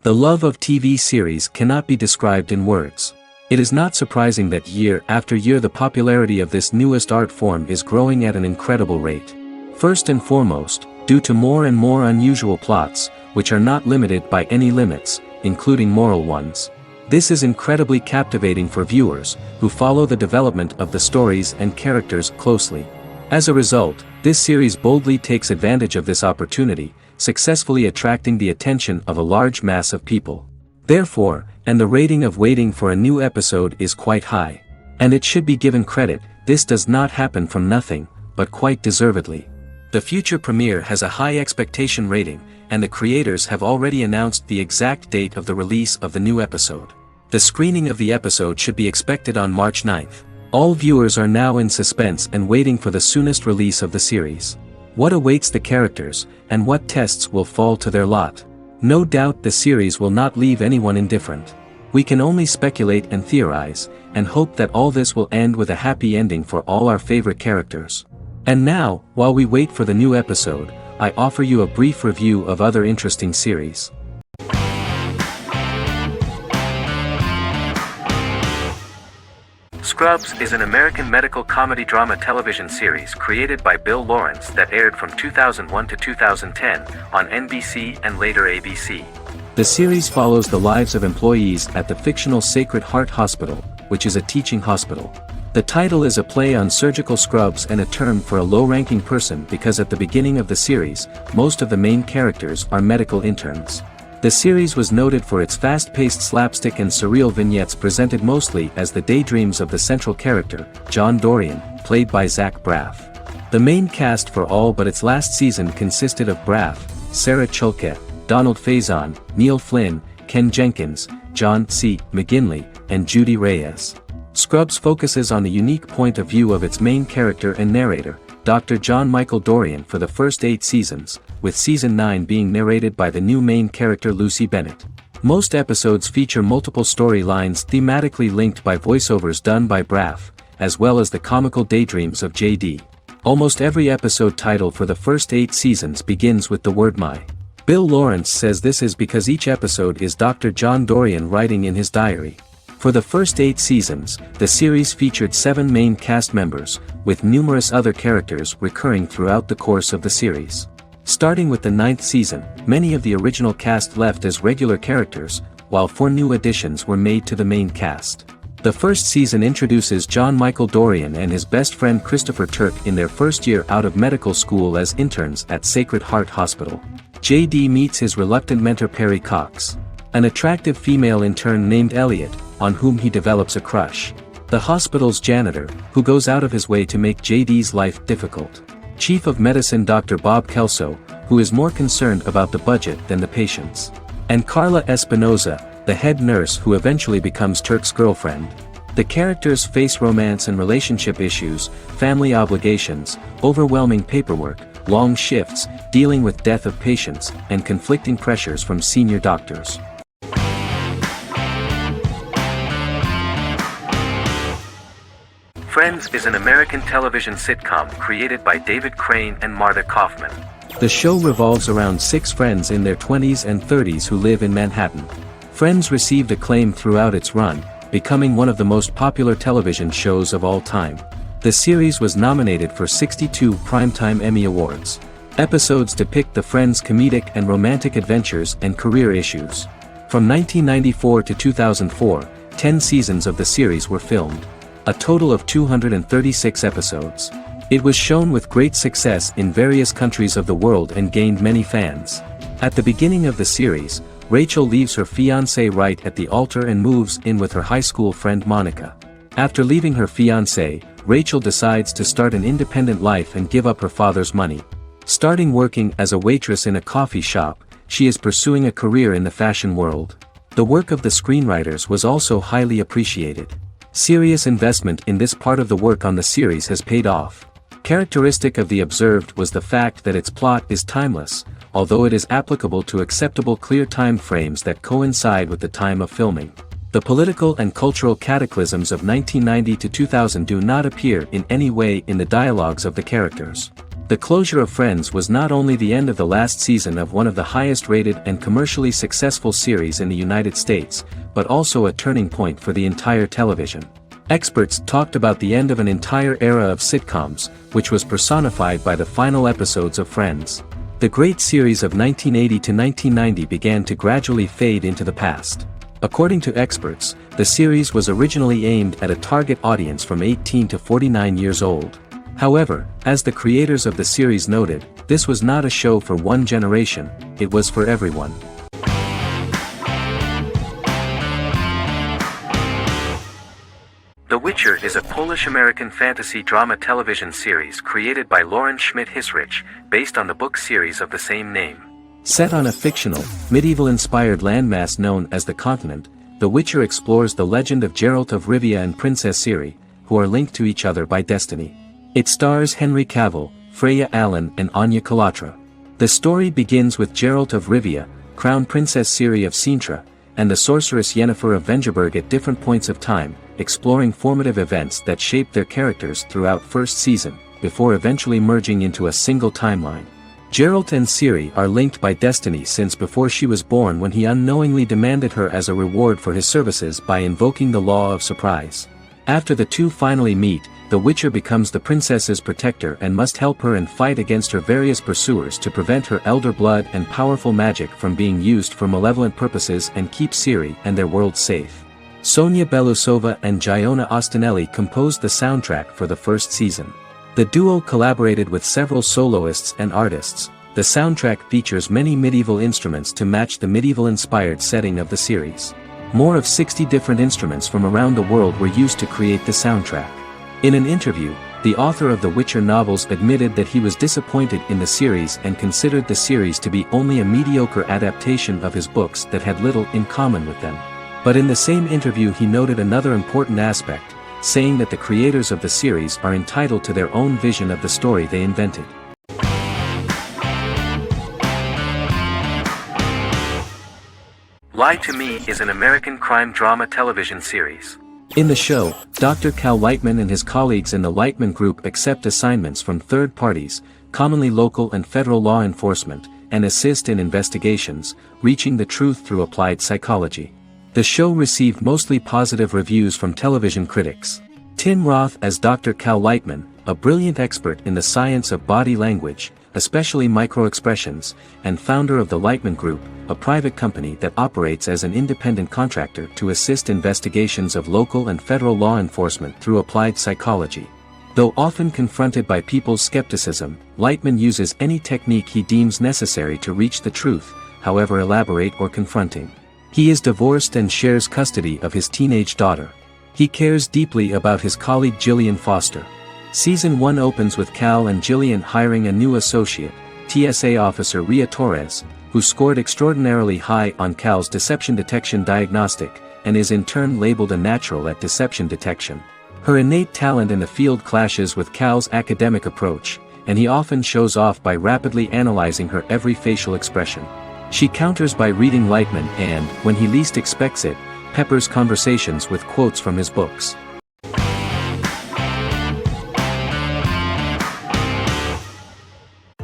The love of TV series cannot be described in words. It is not surprising that year after year the popularity of this newest art form is growing at an incredible rate. First and foremost, due to more and more unusual plots, which are not limited by any limits, including moral ones. This is incredibly captivating for viewers, who follow the development of the stories and characters closely. As a result, this series boldly takes advantage of this opportunity, successfully attracting the attention of a large mass of people. Therefore, and the rating of waiting for a new episode is quite high. And it should be given credit, this does not happen from nothing, but quite deservedly. The future premiere has a high expectation rating, and the creators have already announced the exact date of the release of the new episode. The screening of the episode should be expected on March 9th. All viewers are now in suspense and waiting for the soonest release of the series. What awaits the characters, and what tests will fall to their lot? No doubt the series will not leave anyone indifferent. We can only speculate and theorize, and hope that all this will end with a happy ending for all our favorite characters. And now, while we wait for the new episode, I offer you a brief review of other interesting series. Scrubs is an American medical comedy drama television series created by Bill Lawrence that aired from 2001 to 2010 on NBC and later ABC. The series follows the lives of employees at the fictional Sacred Heart Hospital, which is a teaching hospital. The title is a play on surgical scrubs and a term for a low-ranking person because at the beginning of the series, most of the main characters are medical interns. The series was noted for its fast-paced slapstick and surreal vignettes presented mostly as the daydreams of the central character, John Dorian, played by Zach Braff. The main cast for all but its last season consisted of Braff, Sarah Chulke, Donald Faison, Neil Flynn, Ken Jenkins, John C. McGinley, and Judy Reyes. Scrubs focuses on the unique point of view of its main character and narrator, Dr. John Michael Dorian for the first 8 seasons, with season 9 being narrated by the new main character Lucy Bennett. Most episodes feature multiple storylines thematically linked by voiceovers done by Braff, as well as the comical daydreams of JD. Almost every episode title for the first 8 seasons begins with the word my. Bill Lawrence says this is because each episode is Dr. John Dorian writing in his diary. For the first 8 seasons, the series featured 7 main cast members, with numerous other characters recurring throughout the course of the series. Starting with the 9th season, many of the original cast left as regular characters, while 4 new additions were made to the main cast. The first season introduces John Michael Dorian and his best friend Christopher Turk in their first year out of medical school as interns at Sacred Heart Hospital. JD meets his reluctant mentor Perry Cox, an attractive female intern named Elliot, on whom he develops a crush. The hospital's janitor, who goes out of his way to make JD's life difficult. Chief of Medicine Dr. Bob Kelso, who is more concerned about the budget than the patients. And Carla Espinoza, the head nurse who eventually becomes Turk's girlfriend. The characters face romance and relationship issues, family obligations, overwhelming paperwork, long shifts, dealing with death of patients, and conflicting pressures from senior doctors. Friends is an American television sitcom created by David Crane and Marta Kaufman. The show revolves around 6 friends in their 20s and 30s who live in Manhattan. Friends received acclaim throughout its run, becoming one of the most popular television shows of all time. The series was nominated for 62 Primetime Emmy Awards. Episodes depict the friends' comedic and romantic adventures and career issues. From 1994 to 2004, 10 seasons of the series were filmed. A total of 236 episodes. It was shown with great success in various countries of the world and gained many fans. At the beginning of the series, Rachel leaves her fiancé right at the altar and moves in with her high school friend Monica. After leaving her fiancé, Rachel decides to start an independent life and give up her father's money. Starting working as a waitress in a coffee shop, she is pursuing a career in the fashion world. The work of the screenwriters was also highly appreciated. Serious investment in this part of the work on the series has paid off. Characteristic of The Observed was the fact that its plot is timeless, although it is applicable to acceptable clear time frames that coincide with the time of filming. The political and cultural cataclysms of 1990 to 2000 do not appear in any way in the dialogues of the characters. The closure of Friends was not only the end of the last season of one of the highest-rated and commercially successful series in the United States, but also a turning point for the entire television. Experts talked about the end of an entire era of sitcoms, which was personified by the final episodes of Friends. The great series of 1980 to 1990 began to gradually fade into the past. According to experts, the series was originally aimed at a target audience from 18 to 49 years old. However, as the creators of the series noted, this was not a show for one generation, it was for everyone. The Witcher is a Polish-American fantasy drama television series created by Lauren Schmidt-Hissrich, based on the book series of the same name. Set on a fictional, medieval-inspired landmass known as the Continent, The Witcher explores the legend of Geralt of Rivia and Princess Ciri, who are linked to each other by destiny. It stars Henry Cavill, Freya Allan and Anya Chalotra. The story begins with Geralt of Rivia, Crown Princess Ciri of Sintra, and the sorceress Yennefer of Vengerberg at different points of time, exploring formative events that shaped their characters throughout first season, before eventually merging into a single timeline. Geralt and Ciri are linked by destiny since before she was born when he unknowingly demanded her as a reward for his services by invoking the law of surprise. After the two finally meet, the Witcher becomes the princess's protector and must help her and fight against her various pursuers to prevent her elder blood and powerful magic from being used for malevolent purposes and keep Ciri and their world safe. Sonia Belousova and Giona Ostinelli composed the soundtrack for the first season. The duo collaborated with several soloists and artists. The soundtrack features many medieval instruments to match the medieval-inspired setting of the series. More of 60 different instruments from around the world were used to create the soundtrack. In an interview, the author of the Witcher novels admitted that he was disappointed in the series and considered the series to be only a mediocre adaptation of his books that had little in common with them. But in the same interview he noted another important aspect, saying that the creators of the series are entitled to their own vision of the story they invented. Lie to Me is an American crime drama television series. In the show, Dr. Cal Lightman and his colleagues in the Lightman Group accept assignments from third parties, commonly local and federal law enforcement, and assist in investigations, reaching the truth through applied psychology. The show received mostly positive reviews from television critics. Tim Roth as Dr. Cal Lightman, a brilliant expert in the science of body language, especially microexpressions, and founder of the Lightman Group, a private company that operates as an independent contractor to assist investigations of local and federal law enforcement through applied psychology. Though often confronted by people's skepticism, Lightman uses any technique he deems necessary to reach the truth, however elaborate or confronting. He is divorced and shares custody of his teenage daughter. He cares deeply about his colleague Gillian Foster. Season 1 opens with Cal and Gillian hiring a new associate, TSA officer Ria Torres, who scored extraordinarily high on Cal's deception detection diagnostic, and is in turn labeled a natural at deception detection. Her innate talent in the field clashes with Cal's academic approach, and he often shows off by rapidly analyzing her every facial expression. She counters by reading Lightman and, when he least expects it, peppers conversations with quotes from his books.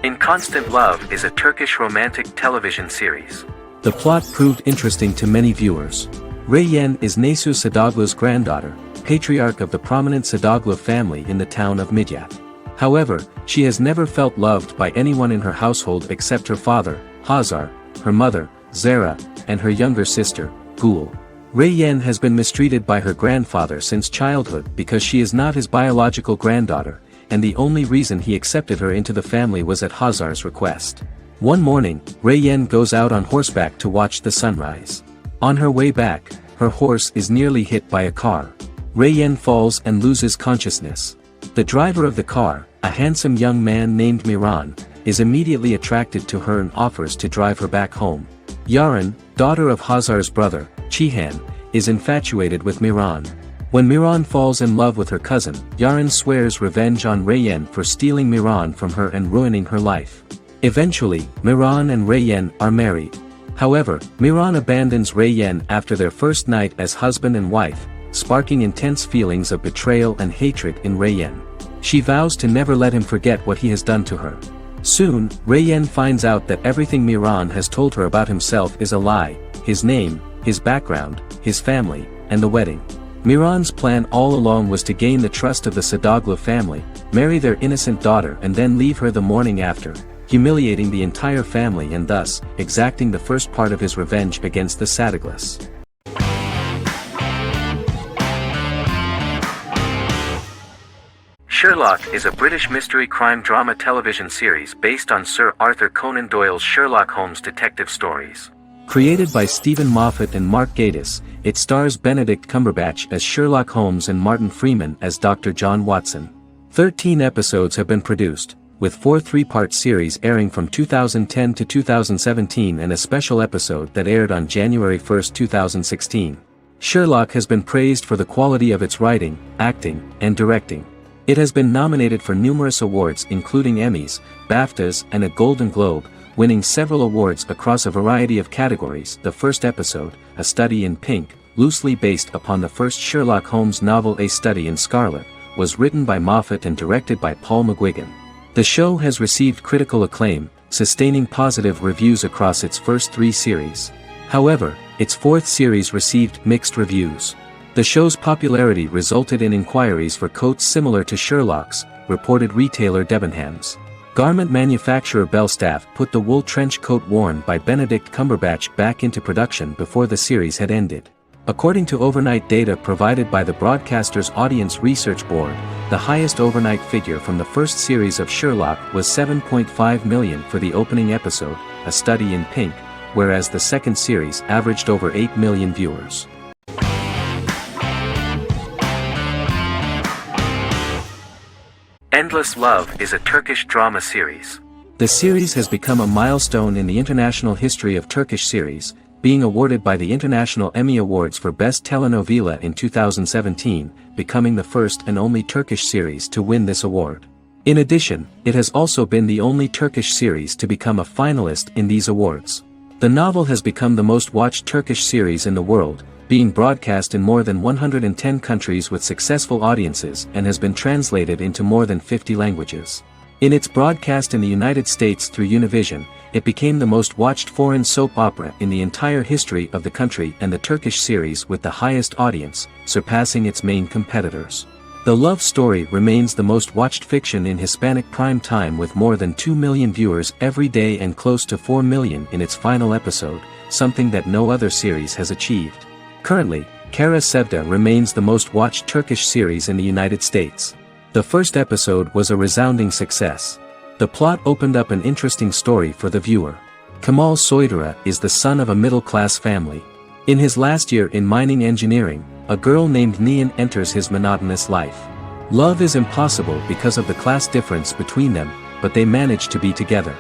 In Constant Love is a Turkish romantic television series. The plot proved interesting to many viewers. Reyyen is Nesu Sadoglu's granddaughter, patriarch of the prominent Sadoglu family in the town of Midyat. However, she has never felt loved by anyone in her household except her father, Hazar, her mother, Zara, and her younger sister, Gul. Reyyen has been mistreated by her grandfather since childhood because she is not his biological granddaughter, and the only reason he accepted her into the family was at Hazar's request. One morning, Reyyen goes out on horseback to watch the sunrise. On her way back, her horse is nearly hit by a car. Reyyen falls and loses consciousness. The driver of the car, a handsome young man named Miran, is immediately attracted to her and offers to drive her back home. Yaren, daughter of Hazar's brother, Chihan, is infatuated with Miran. When Miran falls in love with her cousin, Yaren swears revenge on Reyyen for stealing Miran from her and ruining her life. Eventually, Miran and Reyyen are married. However, Miran abandons Reyyen after their first night as husband and wife, sparking intense feelings of betrayal and hatred in Reyyen. She vows to never let him forget what he has done to her. Soon, Rei-yen finds out that everything Miran has told her about himself is a lie: his name, his background, his family, and the wedding. Miran's plan all along was to gain the trust of the Sadoglu family, marry their innocent daughter and then leave her the morning after, humiliating the entire family and thus, exacting the first part of his revenge against the Sadoglas. Sherlock is a British mystery crime drama television series based on Sir Arthur Conan Doyle's Sherlock Holmes detective stories. Created by Stephen Moffat and Mark Gatiss, it stars Benedict Cumberbatch as Sherlock Holmes and Martin Freeman as Dr. John Watson. 13 episodes have been produced, with 4 three-part series airing from 2010 to 2017 and a special episode that aired on January 1, 2016. Sherlock has been praised for the quality of its writing, acting, and directing. It has been nominated for numerous awards including Emmys, BAFTAs, and a Golden Globe, winning several awards across a variety of categories. The first episode, A Study in Pink, loosely based upon the first Sherlock Holmes novel A Study in Scarlet, was written by Moffat and directed by Paul McGuigan. The show has received critical acclaim, sustaining positive reviews across its first 3 series. However, its 4th series received mixed reviews. The show's popularity resulted in inquiries for coats similar to Sherlock's, reported retailer Debenhams. Garment manufacturer Belstaff put the wool trench coat worn by Benedict Cumberbatch back into production before the series had ended. According to overnight data provided by the broadcaster's Audience Research Board, the highest overnight figure from the first series of Sherlock was 7.5 million for the opening episode, A Study in Pink, whereas the second series averaged over 8 million viewers. Endless Love is a Turkish drama series. The series has become a milestone in the international history of Turkish series, being awarded by the International Emmy Awards for Best Telenovela in 2017, becoming the first and only Turkish series to win this award. In addition, it has also been the only Turkish series to become a finalist in these awards. The novel has become the most watched Turkish series in the world, being broadcast in more than 110 countries with successful audiences and has been translated into more than 50 languages. In its broadcast in the United States through Univision, it became the most watched foreign soap opera in the entire history of the country and the Turkish series with the highest audience, surpassing its main competitors. The love story remains the most watched fiction in Hispanic prime time with more than 2 million viewers every day and close to 4 million in its final episode, something that no other series has achieved. Currently, Kara Sevda remains the most watched Turkish series in the United States. The first episode was a resounding success. The plot opened up an interesting story for the viewer. Kemal Soydura is the son of a middle-class family. In his last year in mining engineering, a girl named Nihan enters his monotonous life. Love is impossible because of the class difference between them, but they manage to be together.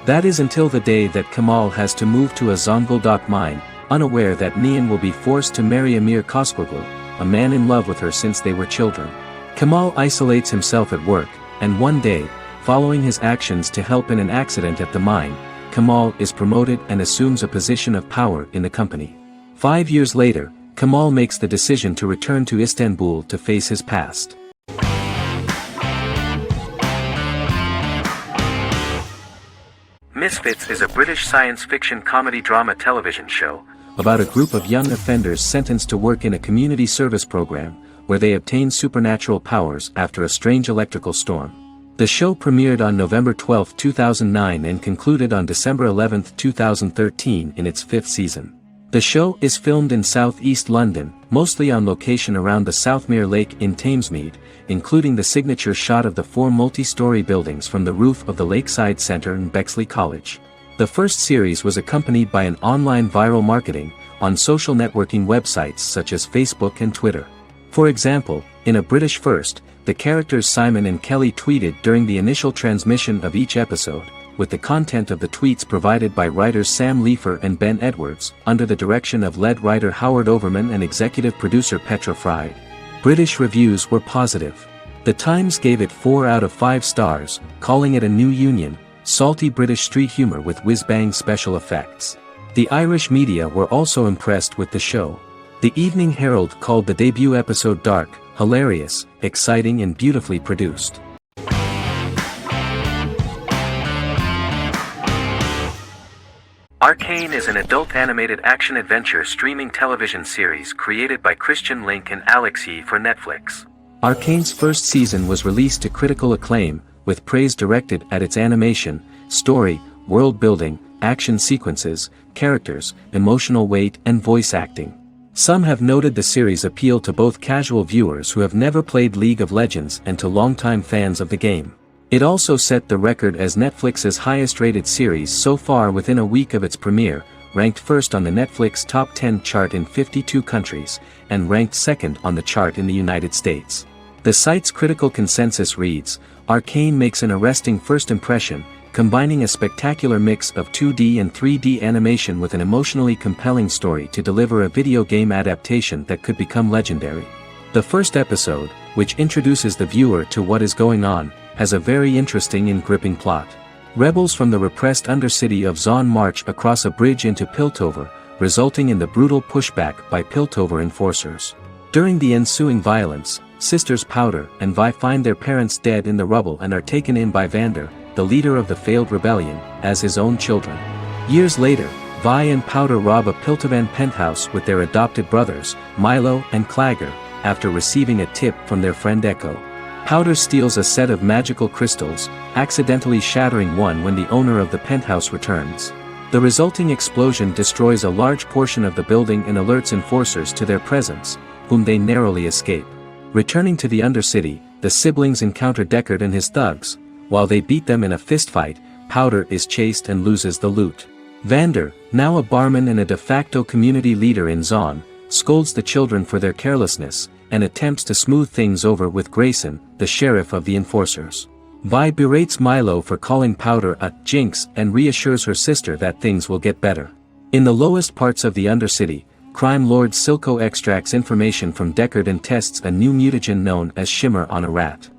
That is until the day that Kemal has to move to a Zonguldak mine, unaware that Nihan will be forced to marry Amir Koskoglu, a man in love with her since they were children. Kemal isolates himself at work, and one day, following his actions to help in an accident at the mine, Kemal is promoted and assumes a position of power in the company. 5 years later, Kemal makes the decision to return to Istanbul to face his past. Misfits is a British science fiction comedy drama television show about a group of young offenders sentenced to work in a community service program, where they obtain supernatural powers after a strange electrical storm. The show premiered on November 12, 2009 and concluded on December 11, 2013 in its 5th season. The show is filmed in southeast London, mostly on location around the Southmere Lake in Thamesmead, including the signature shot of the 4 multi-story buildings from the roof of the Lakeside Centre in Bexley College. The first series was accompanied by an online viral marketing on social networking websites such as Facebook and Twitter. For example, in a British first, the characters Simon and Kelly tweeted during the initial transmission of each episode, with the content of the tweets provided by writers Sam Leifer and Ben Edwards, under the direction of lead writer Howard Overman and executive producer Petra Fried. British reviews were positive. The Times gave it 4 out of 5 stars, calling it a new union, salty British street humor with whiz-bang special effects. The Irish media were also impressed with the show. The Evening Herald called the debut episode dark, hilarious, exciting and beautifully produced. Arcane is an adult animated action-adventure streaming television series created by Christian Link and Alex Yee for Netflix. Arcane's first season was released to critical acclaim, with praise directed at its animation, story, world-building, action sequences, characters, emotional weight and voice acting. Some have noted the series appeal to both casual viewers who have never played League of Legends and to longtime fans of the game. It also set the record as Netflix's highest-rated series so far within a week of its premiere, ranked first on the Netflix Top 10 chart in 52 countries, and ranked second on the chart in the United States. The site's critical consensus reads, "Arcane makes an arresting first impression, combining a spectacular mix of 2D and 3D animation with an emotionally compelling story to deliver a video game adaptation that could become legendary." The first episode, which introduces the viewer to what is going on, has a very interesting and gripping plot. Rebels from the repressed undercity of Zaun march across a bridge into Piltover, resulting in the brutal pushback by Piltover enforcers. During the ensuing violence, sisters Powder and Vi find their parents dead in the rubble and are taken in by Vander, the leader of the failed rebellion, as his own children. Years later, Vi and Powder rob a Piltovan penthouse with their adopted brothers, Milo and Clagger, after receiving a tip from their friend Echo. Powder steals a set of magical crystals, accidentally shattering one when the owner of the penthouse returns. The resulting explosion destroys a large portion of the building and alerts enforcers to their presence, whom they narrowly escape. Returning to the Undercity, the siblings encounter Deckard and his thugs. While they beat them in a fistfight, Powder is chased and loses the loot. Vander, now a barman and a de facto community leader in Zaun, scolds the children for their carelessness, and attempts to smooth things over with Grayson, the sheriff of the enforcers. Vi berates Milo for calling Powder a jinx and reassures her sister that things will get better. In the lowest parts of the Undercity, crime lord Silco extracts information from Deckard and tests a new mutagen known as Shimmer on a rat.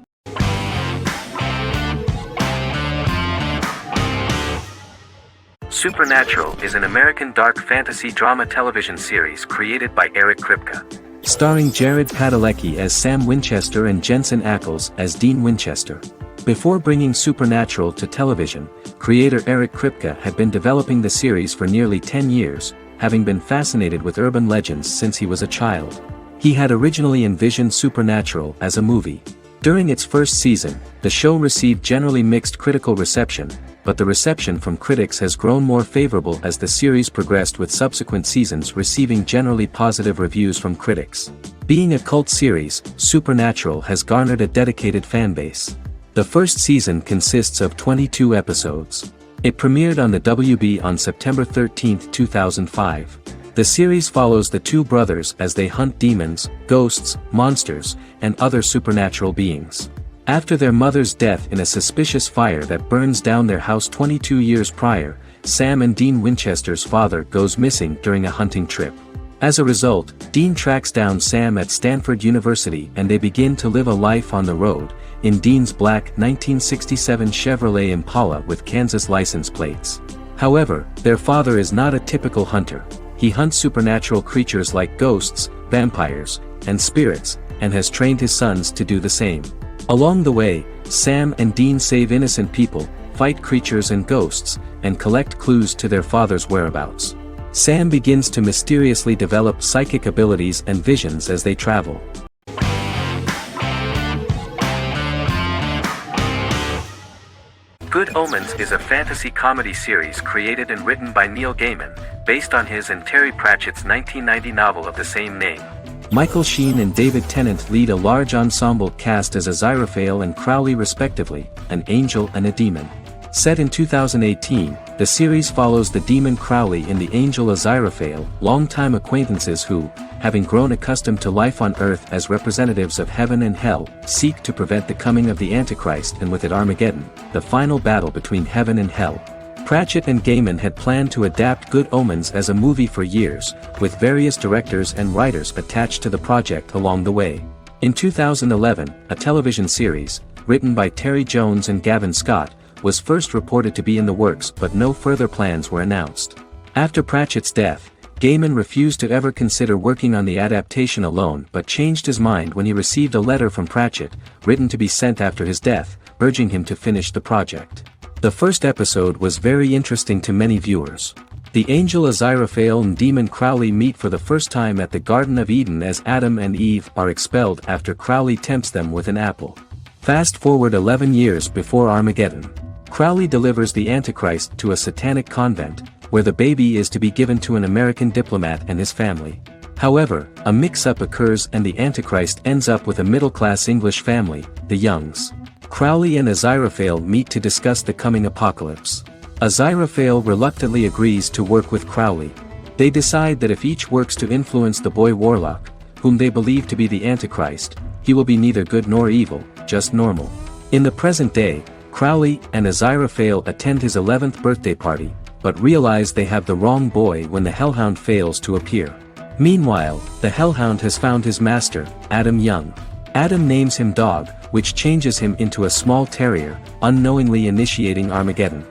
Supernatural is an American dark fantasy drama television series created by Eric Kripke. Starring Jared Padalecki as Sam Winchester and Jensen Ackles as Dean Winchester. Before bringing Supernatural to television, creator Eric Kripke had been developing the series for nearly 10 years, having been fascinated with urban legends since he was a child. He had originally envisioned Supernatural as a movie. During its first season, the show received generally mixed critical reception, but the reception from critics has grown more favorable as the series progressed, with subsequent seasons receiving generally positive reviews from critics. Being a cult series, Supernatural has garnered a dedicated fanbase. The first season consists of 22 episodes. It premiered on the WB on September 13, 2005. The series follows the two brothers as they hunt demons, ghosts, monsters, and other supernatural beings. After their mother's death in a suspicious fire that burns down their house 22 years prior, Sam and Dean Winchester's father goes missing during a hunting trip. As a result, Dean tracks down Sam at Stanford University and they begin to live a life on the road, in Dean's black 1967 Chevrolet Impala with Kansas license plates. However, their father is not a typical hunter. He hunts supernatural creatures like ghosts, vampires, and spirits, and has trained his sons to do the same. Along the way, Sam and Dean save innocent people, fight creatures and ghosts, and collect clues to their father's whereabouts. Sam begins to mysteriously develop psychic abilities and visions as they travel. Good Omens is a fantasy comedy series created and written by Neil Gaiman, based on his and Terry Pratchett's 1990 novel of the same name. Michael Sheen and David Tennant lead a large ensemble cast as Aziraphale and Crowley respectively, an angel and a demon. Set in 2018, the series follows the demon Crowley and the angel Aziraphale, longtime acquaintances who, having grown accustomed to life on Earth as representatives of heaven and hell, seek to prevent the coming of the Antichrist and with it Armageddon, the final battle between heaven and hell. Pratchett and Gaiman had planned to adapt Good Omens as a movie for years, with various directors and writers attached to the project along the way. In 2011, a television series, written by Terry Jones and Gavin Scott, was first reported to be in the works, but no further plans were announced. After Pratchett's death, Gaiman refused to ever consider working on the adaptation alone, but changed his mind when he received a letter from Pratchett, written to be sent after his death, urging him to finish the project. The first episode was very interesting to many viewers. The angel Aziraphale and demon Crowley meet for the first time at the Garden of Eden as Adam and Eve are expelled after Crowley tempts them with an apple. Fast forward 11 years before Armageddon. Crowley delivers the Antichrist to a satanic convent, where the baby is to be given to an American diplomat and his family. However, a mix-up occurs and the Antichrist ends up with a middle-class English family, the Youngs. Crowley and Aziraphale meet to discuss the coming apocalypse. Aziraphale reluctantly agrees to work with Crowley. They decide that if each works to influence the boy warlock, whom they believe to be the Antichrist, he will be neither good nor evil, just normal. In the present day, Crowley and Aziraphale attend his 11th birthday party, but realize they have the wrong boy when the Hellhound fails to appear. Meanwhile, the Hellhound has found his master, Adam Young. Adam names him Dog, which changes him into a small terrier, unknowingly initiating Armageddon.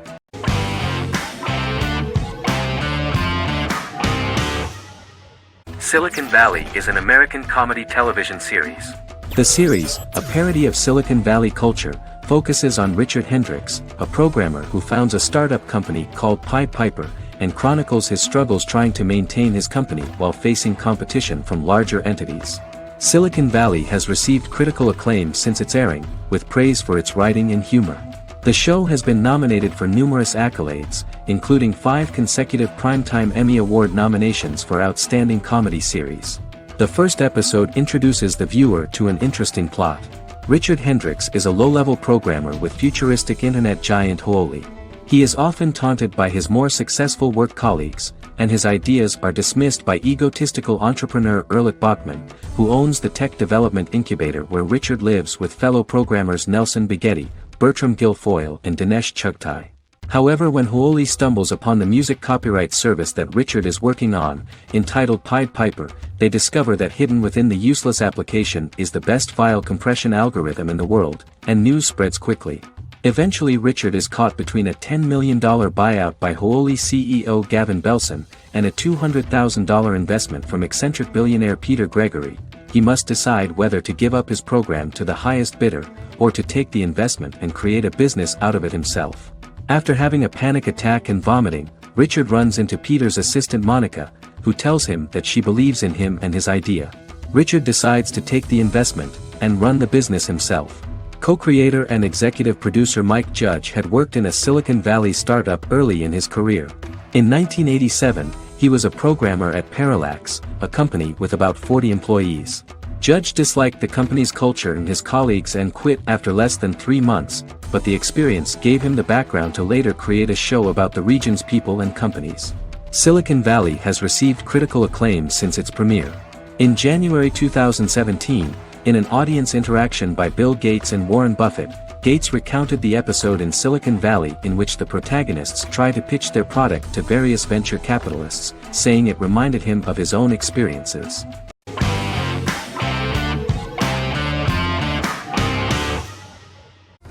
Silicon Valley is an American comedy television series. The series, a parody of Silicon Valley culture, focuses on Richard Hendricks, a programmer who founds a startup company called Pied Piper, and chronicles his struggles trying to maintain his company while facing competition from larger entities. Silicon Valley has received critical acclaim since its airing, with praise for its writing and humor. The show has been nominated for numerous accolades, including 5 consecutive Primetime Emmy Award nominations for Outstanding Comedy Series. The first episode introduces the viewer to an interesting plot. Richard Hendricks is a low-level programmer with futuristic internet giant Huoli. He is often taunted by his more successful work colleagues, and his ideas are dismissed by egotistical entrepreneur Erlich Bachman, who owns the tech development incubator where Richard lives with fellow programmers Nelson Bighetti, Bertram Guilfoyle and Dinesh Chugtai. However, when Huoli stumbles upon the music copyright service that Richard is working on, entitled Pied Piper, they discover that hidden within the useless application is the best file compression algorithm in the world, and news spreads quickly. Eventually Richard is caught between a $10 million buyout by Huoli CEO Gavin Belson, and a $200,000 investment from eccentric billionaire Peter Gregory. He must decide whether to give up his program to the highest bidder, or to take the investment and create a business out of it himself. After having a panic attack and vomiting, Richard runs into Peter's assistant Monica, who tells him that she believes in him and his idea. Richard decides to take the investment, and run the business himself. Co-creator and executive producer Mike Judge had worked in a Silicon Valley startup early in his career. In 1987, he was a programmer at Parallax, a company with about 40 employees. Judge disliked the company's culture and his colleagues and quit after less than 3 months, but the experience gave him the background to later create a show about the region's people and companies. Silicon Valley has received critical acclaim since its premiere. In January 2017, in an audience interaction by Bill Gates and Warren Buffett, Gates recounted the episode in Silicon Valley in which the protagonists try to pitch their product to various venture capitalists, saying it reminded him of his own experiences.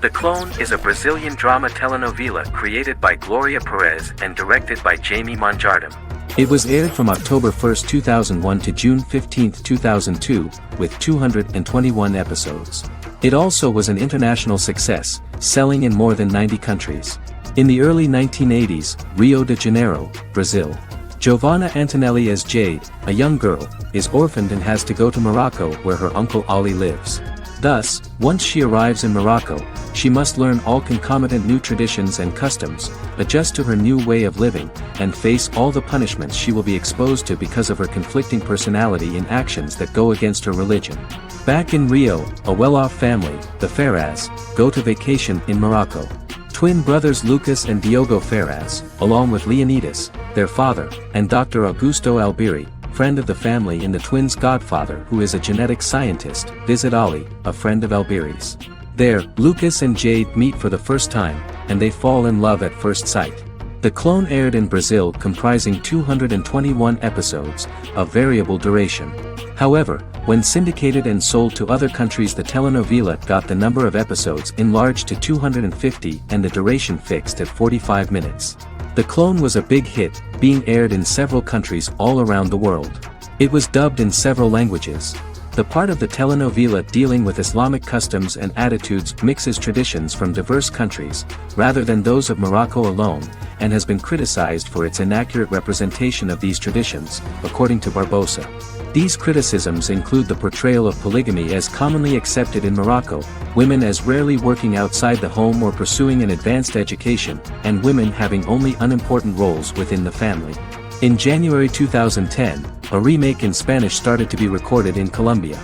The Clone is a Brazilian drama telenovela created by Gloria Perez and directed by Jamie Monjardim. It was aired from October 1, 2001 to June 15, 2002, with 221 episodes. It also was an international success, selling in more than 90 countries. In the early 1980s, Rio de Janeiro, Brazil. Giovanna Antonelli as Jade, a young girl, is orphaned and has to go to Morocco where her uncle Ali lives. Thus, once she arrives in Morocco, she must learn all concomitant new traditions and customs, adjust to her new way of living, and face all the punishments she will be exposed to because of her conflicting personality and actions that go against her religion. Back in Rio, a well-off family, the Ferraz, go to vacation in Morocco. Twin brothers Lucas and Diogo Ferraz, along with Leonidas, their father, and Dr. Augusto Albiri, friend of the family and the twins' godfather who is a genetic scientist, visit Ali, a friend of Albiri's. There, Lucas and Jade meet for the first time, and they fall in love at first sight. The Clone aired in Brazil comprising 221 episodes, of variable duration. However, when syndicated and sold to other countries, the telenovela got the number of episodes enlarged to 250 and the duration fixed at 45 minutes. The Clone was a big hit, being aired in several countries all around the world. It was dubbed in several languages. The part of the telenovela dealing with Islamic customs and attitudes mixes traditions from diverse countries, rather than those of Morocco alone, and has been criticized for its inaccurate representation of these traditions, according to Barbosa. These criticisms include the portrayal of polygamy as commonly accepted in Morocco, women as rarely working outside the home or pursuing an advanced education, and women having only unimportant roles within the family. In January 2010, a remake in Spanish started to be recorded in Colombia.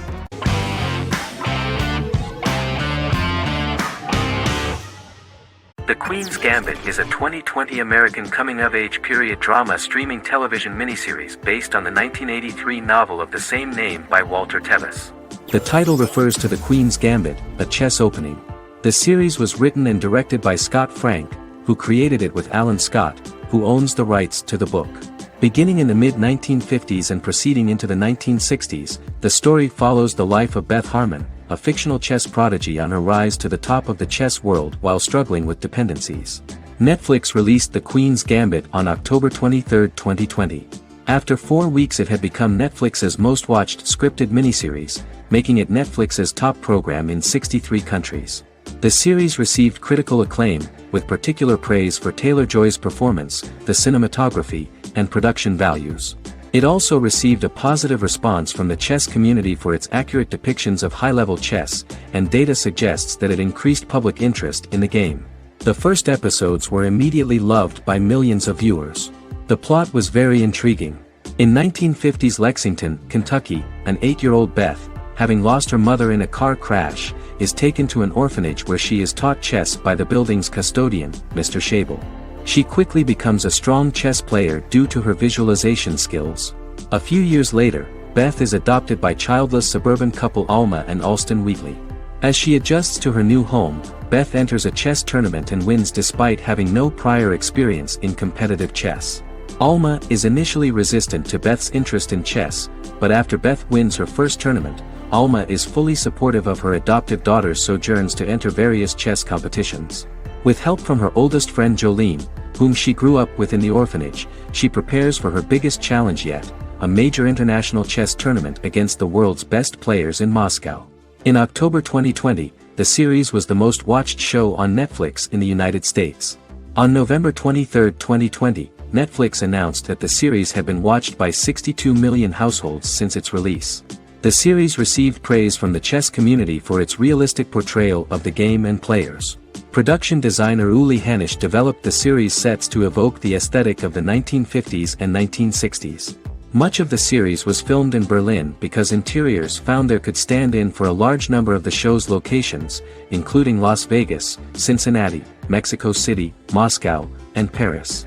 The Queen's Gambit is a 2020 American coming-of-age period drama streaming television miniseries based on the 1983 novel of the same name by Walter Tevis. The title refers to the Queen's Gambit, a chess opening. The series was written and directed by Scott Frank, who created it with Alan Scott, who owns the rights to the book. Beginning in the mid-1950s and proceeding into the 1960s, the story follows the life of Beth Harmon, a fictional chess prodigy on her rise to the top of the chess world while struggling with dependencies. Netflix released The Queen's Gambit on October 23, 2020. After 4 weeks it had become Netflix's most-watched scripted miniseries, making it Netflix's top program in 63 countries. The series received critical acclaim, with particular praise for Taylor-Joy's performance, the cinematography, and production values. It also received a positive response from the chess community for its accurate depictions of high-level chess, and data suggests that it increased public interest in the game. The first episodes were immediately loved by millions of viewers. The plot was very intriguing. In 1950s Lexington, Kentucky, an 8-year-old Beth, having lost her mother in a car crash, is taken to an orphanage where she is taught chess by the building's custodian, Mr. Schabel. She quickly becomes a strong chess player due to her visualization skills. A few years later, Beth is adopted by childless suburban couple Alma and Alston Wheatley. As she adjusts to her new home, Beth enters a chess tournament and wins despite having no prior experience in competitive chess. Alma is initially resistant to Beth's interest in chess, but after Beth wins her first tournament, Alma is fully supportive of her adoptive daughter's sojourns to enter various chess competitions. With help from her oldest friend Jolene, whom she grew up with in the orphanage, she prepares for her biggest challenge yet, a major international chess tournament against the world's best players in Moscow. In October 2020, the series was the most watched show on Netflix in the United States. On November 23, 2020, Netflix announced that the series had been watched by 62 million households since its release. The series received praise from the chess community for its realistic portrayal of the game and players. Production designer Uli Hanisch developed the series sets to evoke the aesthetic of the 1950s and 1960s. Much of the series was filmed in Berlin because interiors found there could stand in for a large number of the show's locations, including Las Vegas, Cincinnati, Mexico City, Moscow, and Paris.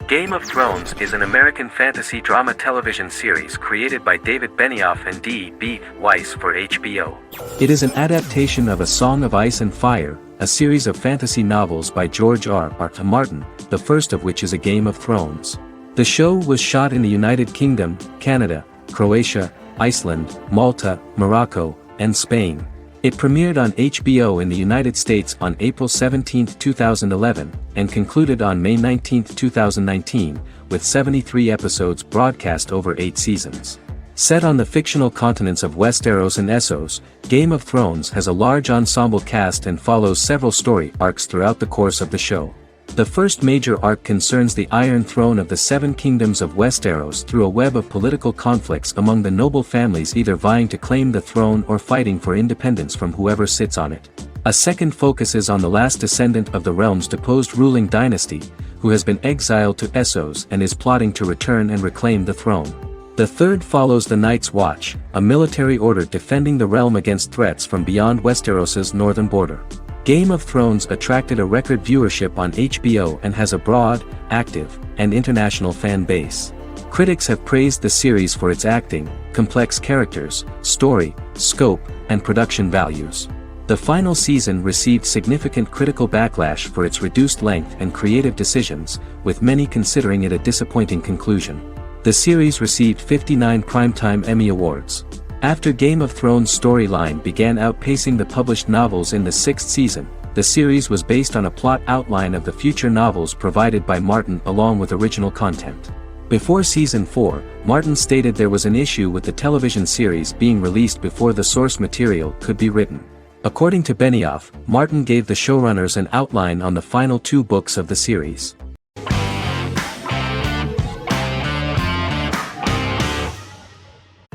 Game of Thrones is an American fantasy drama television series created by David Benioff and D.B. Weiss for HBO. It is an adaptation of A Song of Ice and Fire, a series of fantasy novels by George R.R. Martin, the first of which is A Game of Thrones. The show was shot in the United Kingdom, Canada, Croatia, Iceland, Malta, Morocco, and Spain. It premiered on HBO in the United States on April 17, 2011, and concluded on May 19, 2019, with 73 episodes broadcast over 8 seasons. Set on the fictional continents of Westeros and Essos, Game of Thrones has a large ensemble cast and follows several story arcs throughout the course of the show. The first major arc concerns the Iron Throne of the Seven Kingdoms of Westeros through a web of political conflicts among the noble families either vying to claim the throne or fighting for independence from whoever sits on it. A second focuses on the last descendant of the realm's deposed ruling dynasty, who has been exiled to Essos and is plotting to return and reclaim the throne. The third follows the Night's Watch, a military order defending the realm against threats from beyond Westeros's northern border. Game of Thrones attracted a record viewership on HBO and has a broad, active, and international fan base. Critics have praised the series for its acting, complex characters, story, scope, and production values. The final season received significant critical backlash for its reduced length and creative decisions, with many considering it a disappointing conclusion. The series received 59 Primetime Emmy Awards. After Game of Thrones' storyline began outpacing the published novels in the 6th season, the series was based on a plot outline of the future novels provided by Martin along with original content. Before season 4, Martin stated there was an issue with the television series being released before the source material could be written. According to Benioff, Martin gave the showrunners an outline on the final 2 books of the series.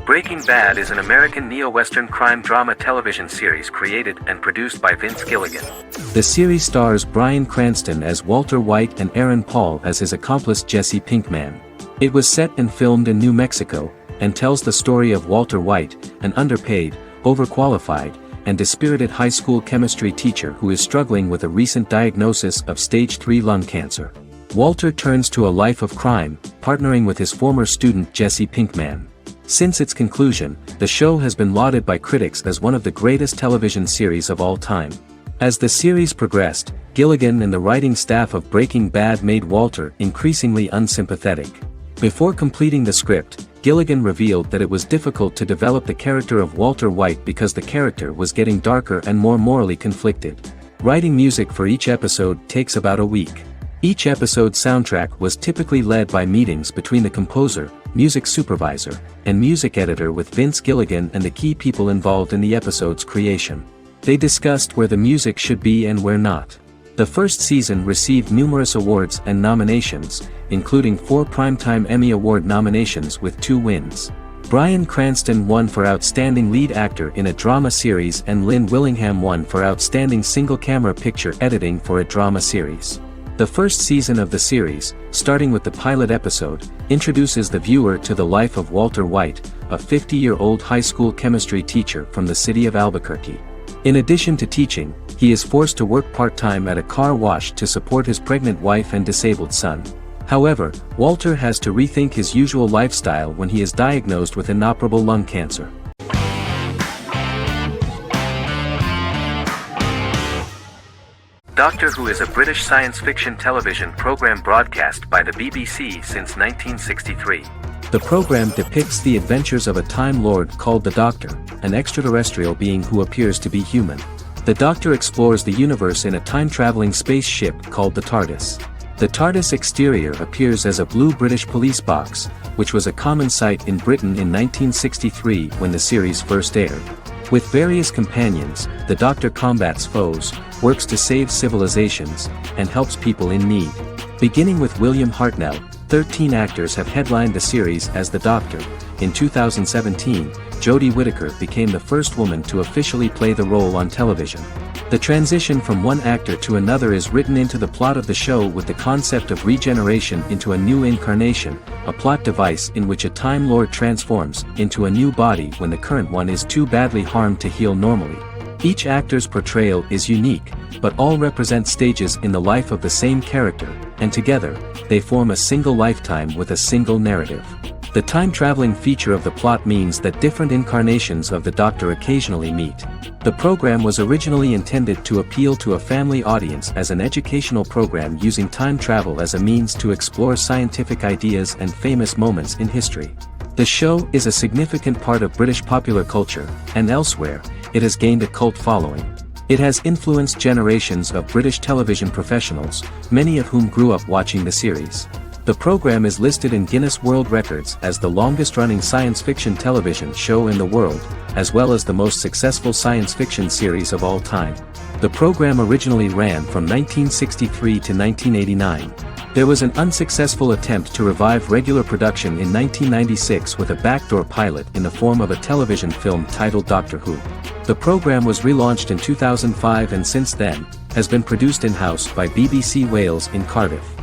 Breaking Bad is an American neo-Western crime drama television series created and produced by Vince Gilligan. The series stars Bryan Cranston as Walter White and Aaron Paul as his accomplice Jesse Pinkman. It was set and filmed in New Mexico, and tells the story of Walter White, an underpaid, overqualified, and dispirited high school chemistry teacher who is struggling with a recent diagnosis of stage 3 lung cancer. Walter turns to a life of crime, partnering with his former student Jesse Pinkman. Since its conclusion, the show has been lauded by critics as one of the greatest television series of all time. As the series progressed, Gilligan and the writing staff of Breaking Bad made Walter increasingly unsympathetic. Before completing the script, Gilligan revealed that it was difficult to develop the character of Walter White because the character was getting darker and more morally conflicted. Writing music for each episode takes about a week. Each episode's soundtrack was typically led by meetings between the composer, music supervisor, and music editor with Vince Gilligan and the key people involved in the episode's creation. They discussed where the music should be and where not. The first season received numerous awards and nominations, including 4 Primetime Emmy Award nominations with 2 wins. Bryan Cranston won for Outstanding Lead Actor in a Drama Series and Lynn Willingham won for Outstanding Single-Camera Picture Editing for a Drama Series. The first season of the series, starting with the pilot episode, introduces the viewer to the life of Walter White, a 50-year-old high school chemistry teacher from the city of Albuquerque. In addition to teaching, he is forced to work part-time at a car wash to support his pregnant wife and disabled son. However, Walter has to rethink his usual lifestyle when he is diagnosed with inoperable lung cancer. Doctor Who is a British science fiction television program broadcast by the BBC since 1963. The program depicts the adventures of a Time Lord called the Doctor, an extraterrestrial being who appears to be human. The Doctor explores the universe in a time-traveling spaceship called the TARDIS. The TARDIS exterior appears as a blue British police box, which was a common sight in Britain in 1963 when the series first aired. With various companions, the Doctor combats foes, works to save civilizations, and helps people in need. Beginning with William Hartnell, 13 actors have headlined the series as the Doctor. In 2017, Jodie Whittaker became the first woman to officially play the role on television. The transition from one actor to another is written into the plot of the show with the concept of regeneration into a new incarnation, a plot device in which a Time Lord transforms into a new body when the current one is too badly harmed to heal normally. Each actor's portrayal is unique, but all represent stages in the life of the same character, and together, they form a single lifetime with a single narrative. The time-traveling feature of the plot means that different incarnations of the Doctor occasionally meet. The program was originally intended to appeal to a family audience as an educational program using time travel as a means to explore scientific ideas and famous moments in history. The show is a significant part of British popular culture, and elsewhere, it has gained a cult following. It has influenced generations of British television professionals, many of whom grew up watching the series. The program is listed in Guinness World Records as the longest-running science fiction television show in the world, as well as the most successful science fiction series of all time. The program originally ran from 1963 to 1989. There was an unsuccessful attempt to revive regular production in 1996 with a backdoor pilot in the form of a television film titled Doctor Who. The program was relaunched in 2005 and since then, has been produced in-house by BBC Wales in Cardiff.